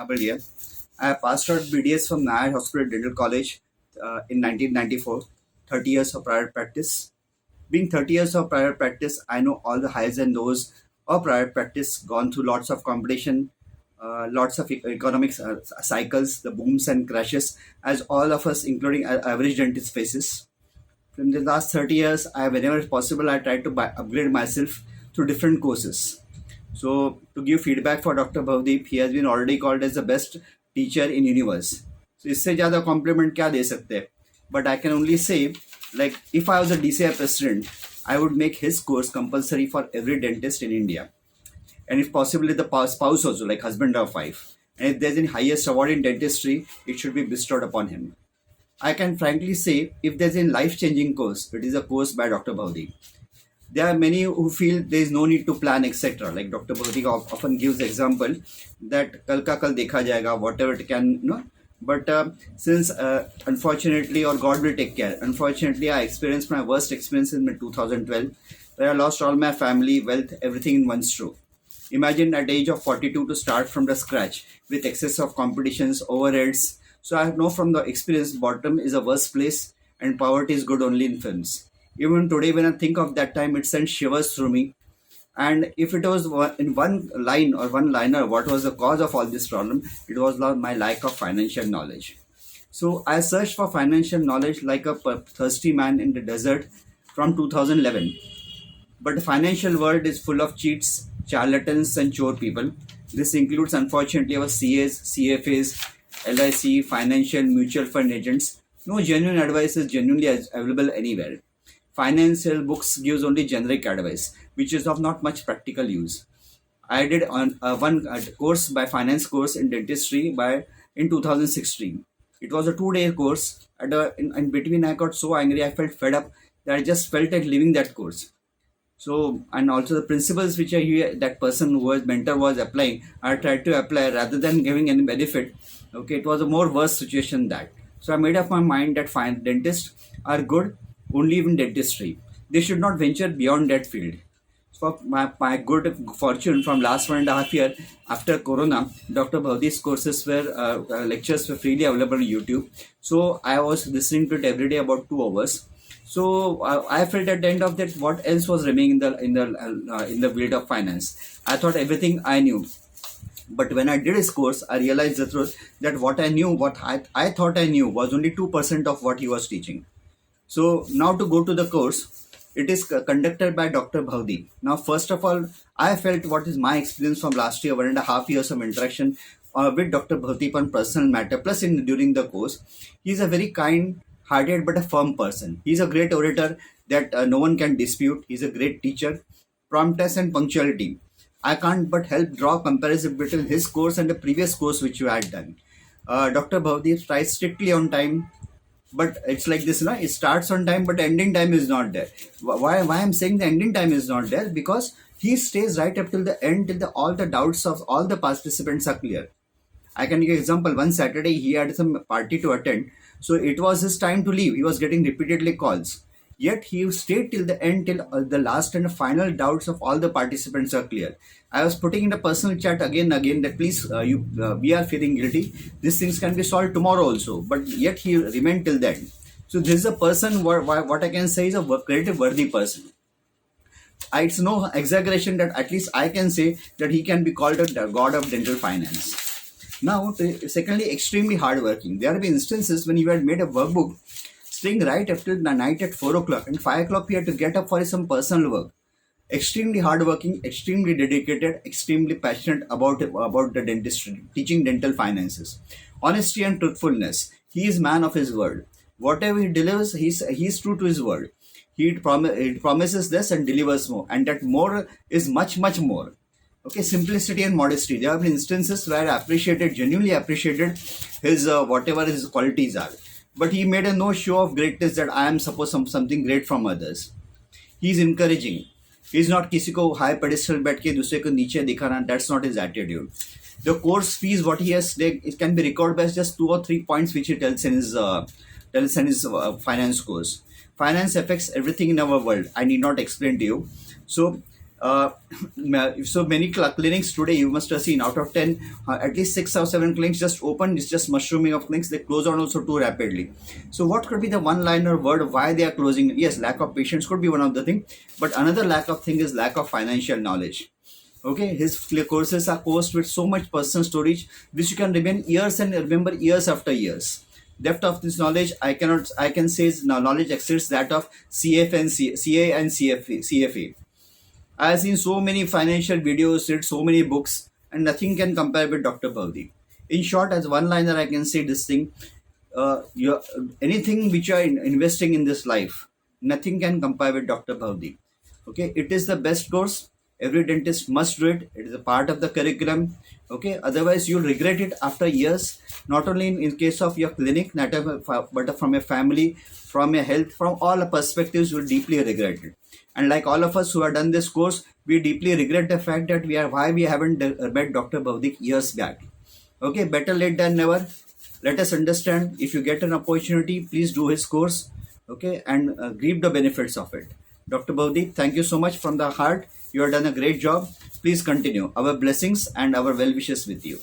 Mahabal here. I passed out BDS from Nayar Hospital Dental College in 1994, 30 years of private practice. Being 30 years of private practice, I know all the highs and lows of private practice, gone through lots of competition, lots of economic cycles, the booms and crashes, as all of us, including average dentist, faces. From the last 30 years, whenever possible, I try to upgrade myself through different courses. So to give feedback for Dr. Bhavdeep, he has been already called as the best teacher in universe. So इससे ज़्यादा compliment क्या दे सकते हैं? But I can only say, like, if I was a DCI president, I would make his course compulsory for every dentist in India, and if possibly the spouse also, like husband or wife. And if there's any highest award in dentistry, it should be bestowed upon him. I can frankly say, if there's a life-changing course, it is a course by Dr. Bhavdeep. There are many who feel there is no need to plan, etc. Like Dr. Bhavdeep often gives example that kal ka kal dekha jayega, whatever it can, But since unfortunately, or God will take care, unfortunately, I experienced my worst experience in 2012, where I lost all my family, wealth, everything in one stroke. Imagine at the age of 42 to start from the scratch with excess of competitions, overheads. So I know from the experience, bottom is a worst place and poverty is good only in films. Even today, when I think of that time, it sends shivers through me. And if it was in one line or one liner, what was the cause of all this problem? It was my lack of financial knowledge. So I searched for financial knowledge like a thirsty man in the desert from 2011. But the financial world is full of cheats, charlatans, and chore people. This includes, unfortunately, our CAs, CFAs, LIC, financial mutual fund agents. No genuine advice is genuinely available anywhere. Financial books gives only generic advice, which is of not much practical use. I did on one course by finance course in dentistry in 2016. It was a 2-day course. In between, I got so angry, I felt fed up that I just felt like leaving that course. So, and also the principles which I hear that person who was mentor was applying, I tried to apply rather than giving any benefit. Okay, it was a more worse situation that. So I made up my mind that fine dentists are good only in dentistry. They should not venture beyond that field. For my good fortune, from last 1.5 year after Corona, Dr. Bhavdi's courses lectures were freely available on YouTube. So I was listening to it every day about 2 hours. So I felt at the end of that, what else was remaining in the field of finance? I thought everything I knew. But when I did his course, I realized the truth that what I knew, what I thought I knew, was only 2% of what he was teaching. So now to go to the course, it is conducted by Dr. Bhavdi. Now, first of all, I felt what is my experience from last year, 1.5 years of interaction with Dr. Bhavdi on personal matter, plus during the course. He is a very kind-hearted but a firm person. He is a great orator that no one can dispute. He is a great teacher, promptness and punctuality. I can't but help draw comparison between his course and the previous course which you had done. Dr. Bhavdi tries strictly on time, but it's like this, it starts on time but ending time is not there. Why I'm saying the ending time is not there? Because he stays right up till the end, till all the doubts of all the participants are clear. I can give example. One Saturday he had some party to attend, so it was his time to leave. He was getting repeatedly calls, yet he stayed till the end, till the last and final doubts of all the participants are clear. I was putting in a personal chat again and again that please, we are feeling guilty. These things can be solved tomorrow also, but yet he remained till then. So this is a person, what I can say is a creative worthy person. It's no exaggeration that at least I can say that he can be called a god of dental finance. Now, secondly, extremely hardworking. There have been instances when he had made a workbook, staying right up till the night at 4 o'clock, and 5 o'clock he had to get up for some personal work. Extremely hardworking, extremely dedicated, extremely passionate about the dentistry, teaching dental finances. Honesty and truthfulness. He is man of his word. Whatever he delivers, he's true to his word. He promises this and delivers more, and that more is much, much more. Okay, simplicity and modesty. There have been instances where I genuinely appreciated his whatever his qualities are. But he made a no show of greatness that I am supposed something great from others. He is encouraging. He is not किसी को high pedestal बैठ के दूसरे को नीचे दिखाना. That's not his attitude. The course fees what he has, it can be recorded by just 2 or 3 points which he tells in his finance course. Finance affects everything in our world. I need not explain to you. So uh, so many clinics today, you must have seen, out of 10, at least 6 or 7 clinics just open. It's just mushrooming of clinics. They close down also too rapidly. So what could be the one liner word why they are closing? Yes, lack of patience could be one of the thing, but another lack of thing is lack of financial knowledge. Okay, his courses are coursed with so much personal storage which you can remain years and remember years after years. Depth of this knowledge, I can say is knowledge exceeds that of CF and CA and CFA. I have seen so many financial videos, read so many books, and nothing can compare with Dr. Bhavdi. In short, as one liner, I can say this thing: anything which you are investing in this life, nothing can compare with Dr. Bhavdi. Okay, it is the best course. Every dentist must do it. It is a part of the curriculum. Okay, otherwise you'll regret it after years. Not only in case of your clinic, but from your family, from your health, from all perspectives, you'll deeply regret it. And like all of us who have done this course, we deeply regret the fact that we haven't met Dr. Bhavdik years back. Okay, better late than never. Let us understand. If you get an opportunity, please do his course. Okay, and reap the benefits of it. Dr. Bhavdik, thank you so much from the heart. You have done a great job. Please continue. Our blessings and our well wishes with you.